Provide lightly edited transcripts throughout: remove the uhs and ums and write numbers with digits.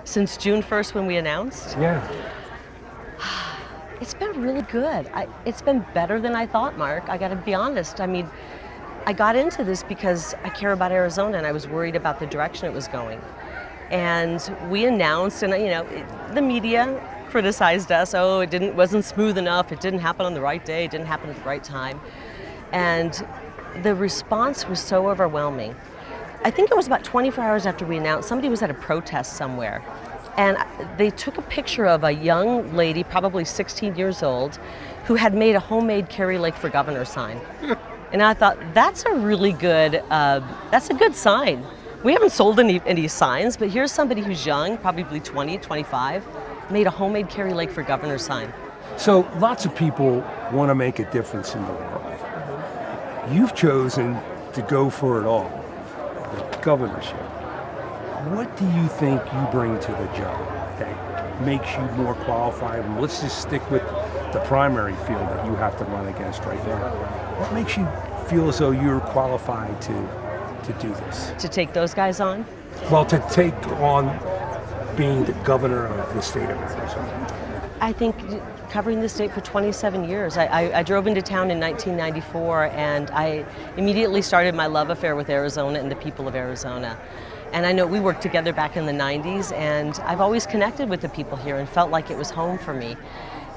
Since June 1st when we announced? Yeah. It's been really good. It's been better than I thought, Mark. I gotta be honest. I mean, I got into this because I care about Arizona and I was worried about the direction it was going. And we announced, and the media criticized us. Oh, wasn't smooth enough. It didn't happen on the right day. It didn't happen at the right time. And the response was so overwhelming. I think it was about 24 hours after we announced, somebody was at a protest somewhere. And they took a picture of a young lady, probably 16 years old, who had made a homemade Kari Lake for Governor sign. And I thought, that's a really good, that's a good sign. We haven't sold any signs, but here's somebody who's young, probably 20, 25, made a homemade Kari Lake for Governor sign. So lots of people want to make a difference in the world. You've chosen to go for it all, the governorship. What do you think you bring to the job that makes you more qualified? And let's just stick with the primary field that you have to run against right now. What makes you feel as though you're qualified to do this? To take those guys on? Well, to take on being the governor of the state of Arizona. I think covering the state for 27 years. I drove into town in 1994 and I immediately started my love affair with Arizona and the people of Arizona. And I know we worked together back in the 90s, and I've always connected with the people here and felt like it was home for me.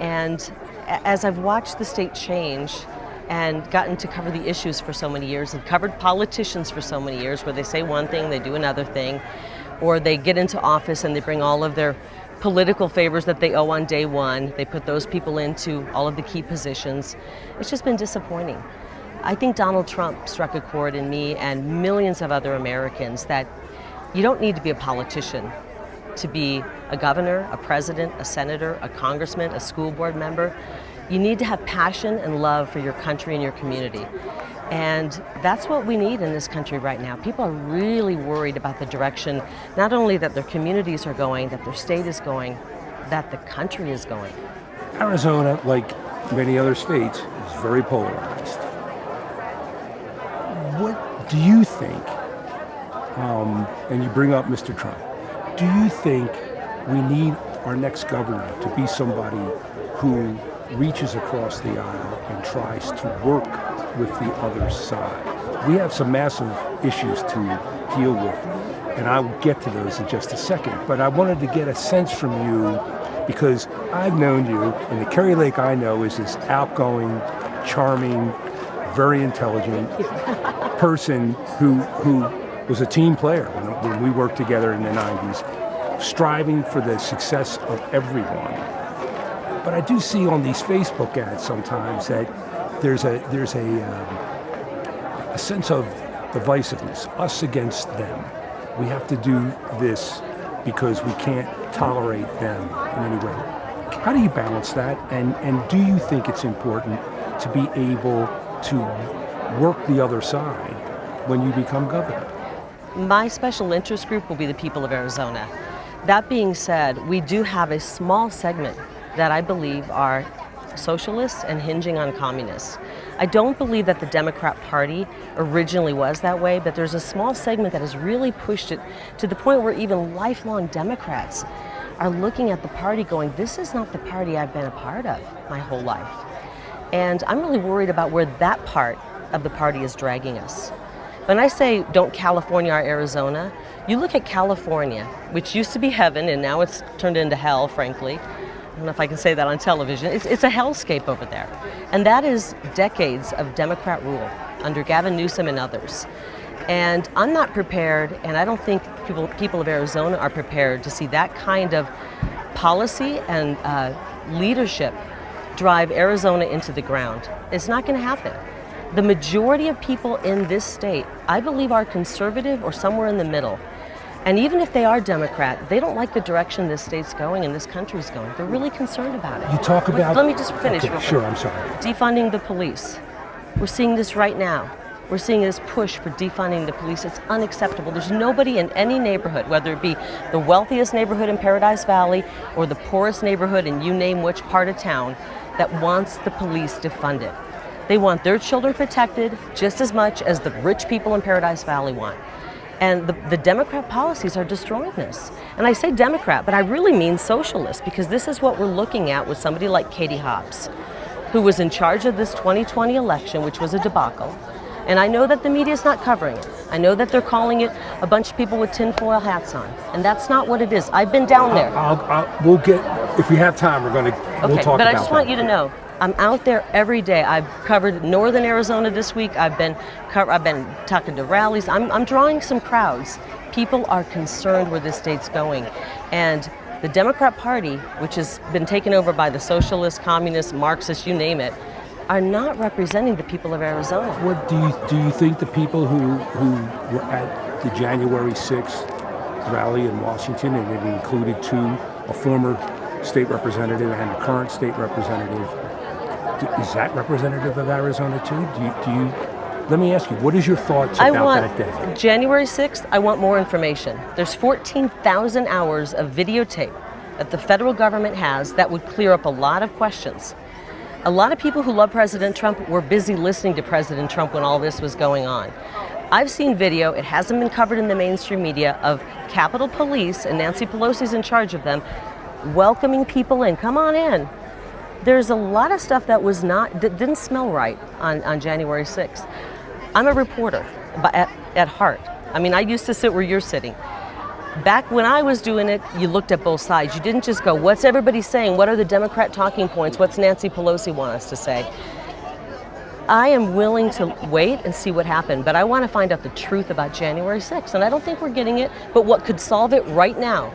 And as I've watched the state change and gotten to cover the issues for so many years and covered politicians for so many years, where they say one thing, they do another thing, or they get into office and they bring all of their political favors that they owe on day one, they put those people into all of the key positions. It's just been disappointing. I think Donald Trump struck a chord in me and millions of other Americans that you don't need to be a politician to be a governor, a president, a senator, a congressman, a school board member. You need to have passion and love for your country and your community. And that's what we need in this country right now. People are really worried about the direction, not only that their communities are going, that their state is going, that the country is going. Arizona, like many other states, is very polarized. What do you think, and you bring up Mr. Trump, do you think we need our next governor to be somebody who reaches across the aisle and tries to work with the other side? We have some massive issues to deal with, and I'll get to those in just a second, but I wanted to get a sense from you because I've known you, and the Kari Lake I know is this outgoing, charming, very intelligent person who was a team player when we worked together in the 90s, striving for the success of everyone. But I do see on these Facebook ads sometimes that there's a sense of divisiveness, us against them. We have to do this because we can't tolerate them in any way. How do you balance that? And do you think it's important to be able to work the other side when you become governor? My special interest group will be the people of Arizona. That being said, we do have a small segment that I believe are socialists and hinging on communists. I don't believe that the Democrat Party originally was that way, but there's a small segment that has really pushed it to the point where even lifelong Democrats are looking at the party going, this is not the party I've been a part of my whole life. And I'm really worried about where that part of the party is dragging us. When I say don't California our Arizona, you look at California, which used to be heaven and now it's turned into hell, frankly. I don't know if I can say that on television. It's a hellscape over there. And that is decades of Democrat rule under Gavin Newsom and others. And I'm not prepared, and I don't think people of Arizona are prepared to see that kind of policy and leadership drive Arizona into the ground. It's not going to happen. The majority of people in this state, I believe, are conservative or somewhere in the middle. And even if they are Democrat, they don't like the direction this state's going and this country's going. They're really concerned about it. You talk about... Let me just finish. Okay, sure, I'm sorry. Defunding the police. We're seeing this right now. We're seeing this push for defunding the police. It's unacceptable. There's nobody in any neighborhood, whether it be the wealthiest neighborhood in Paradise Valley or the poorest neighborhood in you name which part of town, that wants the police defunded. They want their children protected just as much as the rich people in Paradise Valley want. And the Democrat policies are destroying this. And I say Democrat, but I really mean socialist, because this is what we're looking at with somebody like Katie Hobbs, who was in charge of this 2020 election, which was a debacle. And I know that the media is not covering it. I know that they're calling it a bunch of people with tinfoil hats on. And that's not what it is. I've been down there. We'll get, if we have time, we'll talk about that. But I just want you to know, I'm out there every day. I've covered northern Arizona this week. I've been talking to rallies. I'm drawing some crowds. People are concerned where this state's going. And the Democrat Party, which has been taken over by the socialists, communists, Marxists, you name it, are not representing the people of Arizona. What do you think the people who were at the January 6th rally in Washington, and it included a former state representative and a current state representative, is that representative of Arizona too? Let me ask you, what is your thoughts about that day? January 6th, I want more information. There's 14,000 hours of videotape that the federal government has that would clear up a lot of questions. A lot of people who love President Trump were busy listening to President Trump when all this was going on. I've seen video, it hasn't been covered in the mainstream media, of Capitol Police, and Nancy Pelosi's in charge of them, welcoming people in. Come on in. There's a lot of stuff that didn't smell right on January 6th. I'm a reporter at heart. I mean, I used to sit where you're sitting. Back when I was doing it, you looked at both sides. You didn't just go, what's everybody saying? What are the Democrat talking points? What's Nancy Pelosi want us to say? I am willing to wait and see what happened, but I want to find out the truth about January 6th, and I don't think we're getting it. But what could solve it right now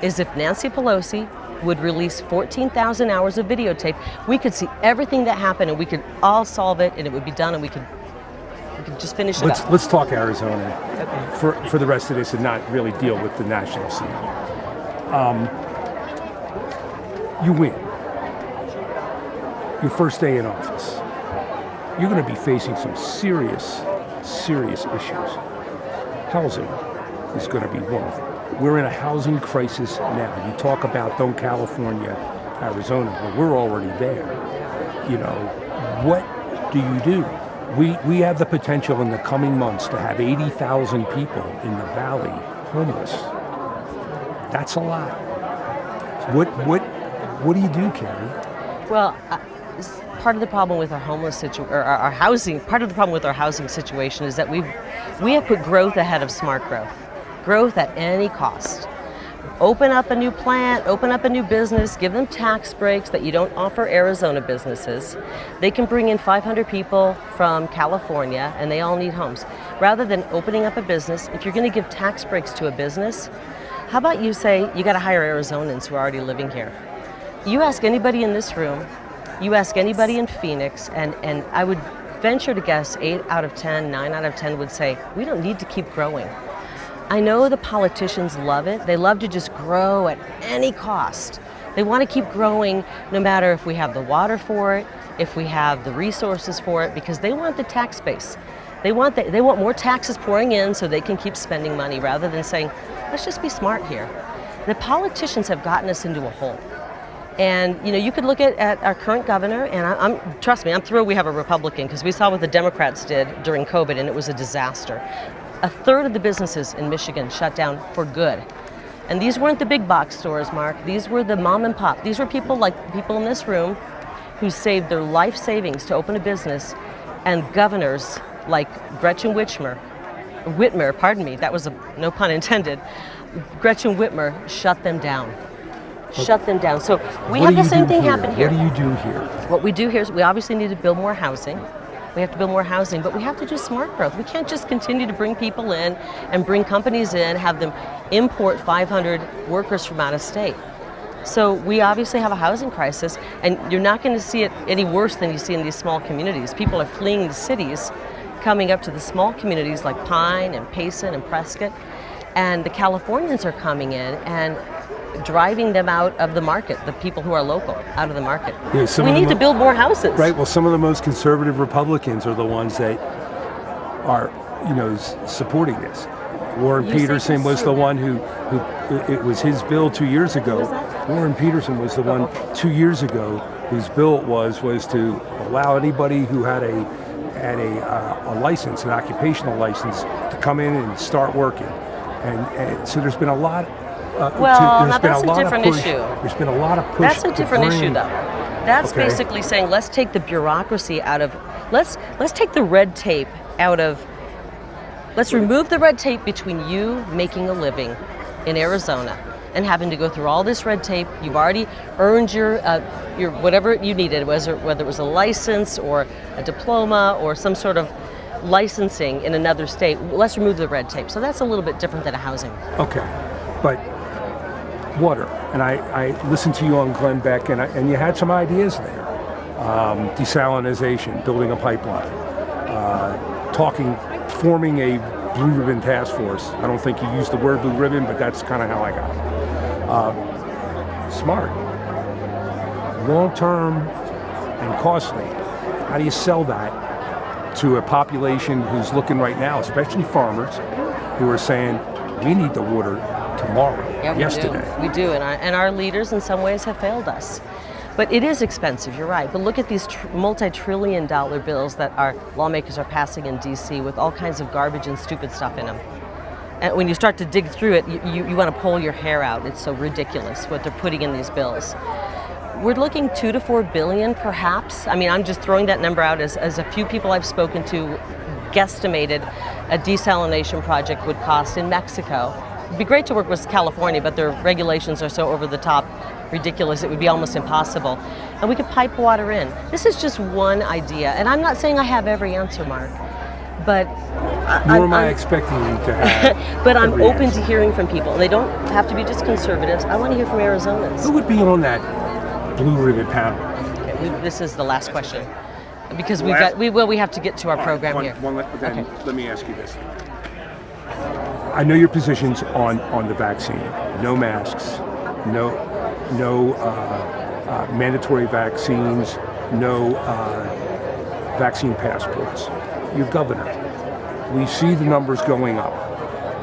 is if Nancy Pelosi would release 14,000 hours of videotape. We could see everything that happened, and we could all solve it, and it would be done, and we could just finish it up. Let's talk Arizona for the rest of this and not really deal with the national scene. You win. Your first day in office. You're going to be facing some serious issues. Housing is going to be one of them. We're in a housing crisis now. You talk about don't California, Arizona. Well, we're already there. You know, what do you do? We have the potential in the coming months to have 80,000 people in the valley homeless. That's a lot. What do you do, Kari? Well, part of the problem with our our housing, part of the problem with our housing situation is that we have put growth ahead of smart growth at any cost. Open up a new plant, open up a new business, give them tax breaks that you don't offer Arizona businesses. They can bring in 500 people from California and they all need homes. Rather than opening up a business, if you're going to give tax breaks to a business, how about you say you got to hire Arizonans who are already living here? You ask anybody in this room, you ask anybody in Phoenix, and I would venture to guess 8 out of 10, 9 out of 10 would say, we don't need to keep growing. I know the politicians love it. They love to just grow at any cost. They want to keep growing no matter if we have the water for it, if we have the resources for it, because they want the tax base. They want more taxes pouring in so they can keep spending money rather than saying, let's just be smart here. The politicians have gotten us into a hole. And you know, you could look at our current governor, and trust me, I'm thrilled we have a Republican, because we saw what the Democrats did during COVID, and it was a disaster. A third of the businesses in Michigan shut down for good. And these weren't the big box stores, Mark. These were the mom and pop. These were people like people in this room who saved their life savings to open a business, and governors like Gretchen Whitmer, that was no pun intended, Gretchen Whitmer shut them down. Shut them down. So we have the same thing happen here. What do you do here? What we do here is we obviously need to build more housing. We have to build more housing, but we have to do smart growth. We can't just continue to bring people in and bring companies in, have them import 500 workers from out of state. So we obviously have a housing crisis, and you're not going to see it any worse than you see in these small communities. People are fleeing the cities, coming up to the small communities like Pine and Payson and Prescott, and the Californians are coming in and driving them out of the market, the people who are local, out of the market. Yeah, we need to build more houses. Right, well, some of the most conservative Republicans are the ones that are, supporting this. Warren Peterson was the one who it was his bill 2 years ago. Warren Peterson was the one 2 years ago whose bill was to allow anybody who had a license, an occupational license, to come in and start working. And so there's been a lot. Now that's a different issue. There's been a lot of push. That's a different issue, though. That's Okay. basically saying let's take the bureaucracy out of, let's take the red tape out of, let's remove the red tape between you making a living in Arizona and having to go through all this red tape. You've already earned your whatever you needed, whether it was a license or a diploma or some sort of licensing in another state. Let's remove the red tape. So that's a little bit different than a housing. Okay, but water, and I listened to you on Glenn Beck, and you had some ideas there. Desalinization, building a pipeline, forming a blue ribbon task force. I don't think you used the word blue ribbon, but that's kind of how I got it. Smart. Long-term and costly. How do you sell that to a population who's looking right now, especially farmers, who are saying, we need the water tomorrow, yesterday? We do, and our leaders in some ways have failed us. But it is expensive, you're right. But look at these multi-trillion-dollar bills that our lawmakers are passing in D.C. with all kinds of garbage and stupid stuff in them. And when you start to dig through it, you want to pull your hair out. It's so ridiculous what they're putting in these bills. We're looking $2 to $4 billion, perhaps. I mean, I'm just throwing that number out as a few people I've spoken to guesstimated a desalination project would cost in Mexico. It'd be great to work with California, but their regulations are so over the top, ridiculous, it would be almost impossible. And we could pipe water in. This is just one idea, and I'm not saying I have every answer, Mark, but Nor am I expecting you to have but I'm every open answer. to hearing from people. They don't have to be just conservatives. I want to hear from Arizonans. Who would be on that blue ribbon panel? Okay, this is the last question, because we have to get to our program here. Let me ask you this. I know your positions on the vaccine. No masks, no mandatory vaccines, no vaccine passports. You're governor. We see the numbers going up.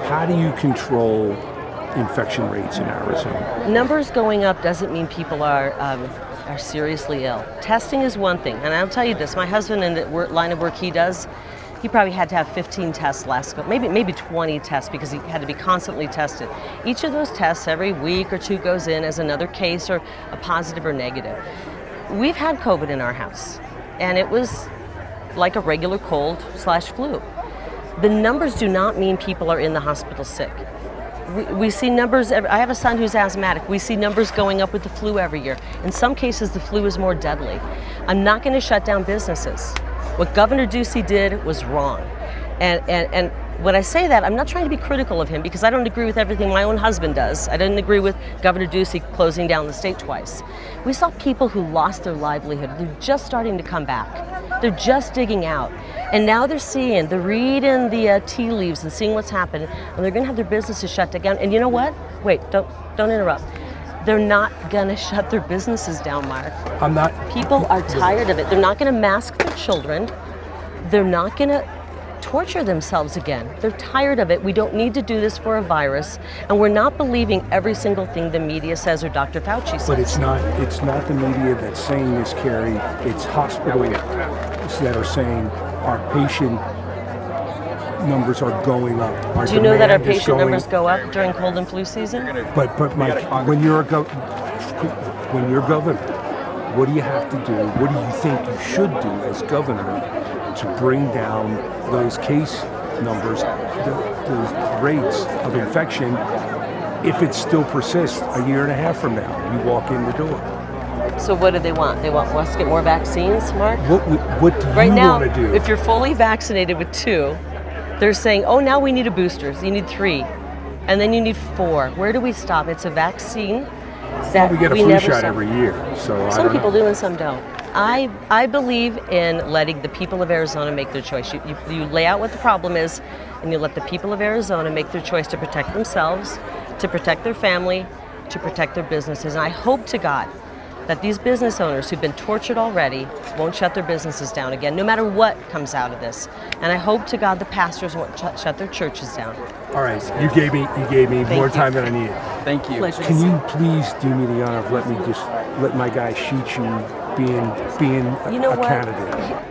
How do you control infection rates in Arizona? Numbers going up doesn't mean people are seriously ill. Testing is one thing, and I'll tell you this, my husband, in the line of work he does, he probably had to have 15 tests maybe 20 tests, because he had to be constantly tested. Each of those tests every week or two goes in as another case or a positive or negative. We've had COVID in our house, and it was like a regular cold/flu. The numbers do not mean people are in the hospital sick. We see numbers, I have a son who's asthmatic. We see numbers going up with the flu every year. In some cases, the flu is more deadly. I'm not going to shut down businesses. What Governor Ducey did was wrong. And when I say that, I'm not trying to be critical of him, because I don't agree with everything my own husband does. I didn't agree with Governor Ducey closing down the state twice. We saw people who lost their livelihood. They're just starting to come back. They're just digging out. And now they're reading the tea leaves and seeing what's happening, and they're gonna have their businesses shut down. And you know what? Wait, don't interrupt. They're not gonna shut their businesses down, Mark. I'm not. People are tired of it. They're not gonna mask their children. They're not gonna torture themselves again. They're tired of it. We don't need to do this for a virus, and we're not believing every single thing the media says or Dr. Fauci says. But it's not the media that's saying this, Kari. It's hospitals that are saying our patient numbers are going up. Do you know that our patient numbers go up during cold and flu season? But Mike, when you're governor, what do you have to do? What do you think you should do as governor to bring down those case numbers, those rates of infection, if it still persists a year and a half from now? You walk in the door. So what do they want? They want us to get more vaccines, Mark? What do you want to do? Right now, if you're fully vaccinated with 2, they're saying, oh, now we need a booster. So you need 3, and then you need 4. Where do we stop? It's a vaccine that we get a flu shot every year. So some people do and some don't. I believe in letting the people of Arizona make their choice. You lay out what the problem is, and you let the people of Arizona make their choice to protect themselves, to protect their family, to protect their businesses. And I hope to God that these business owners who've been tortured already won't shut their businesses down again, no matter what comes out of this. And I hope to God the pastors won't shut their churches down. All right, you gave me more time than I needed. Thank you. Can you please do me the honor of let my guy shoot you being a candidate?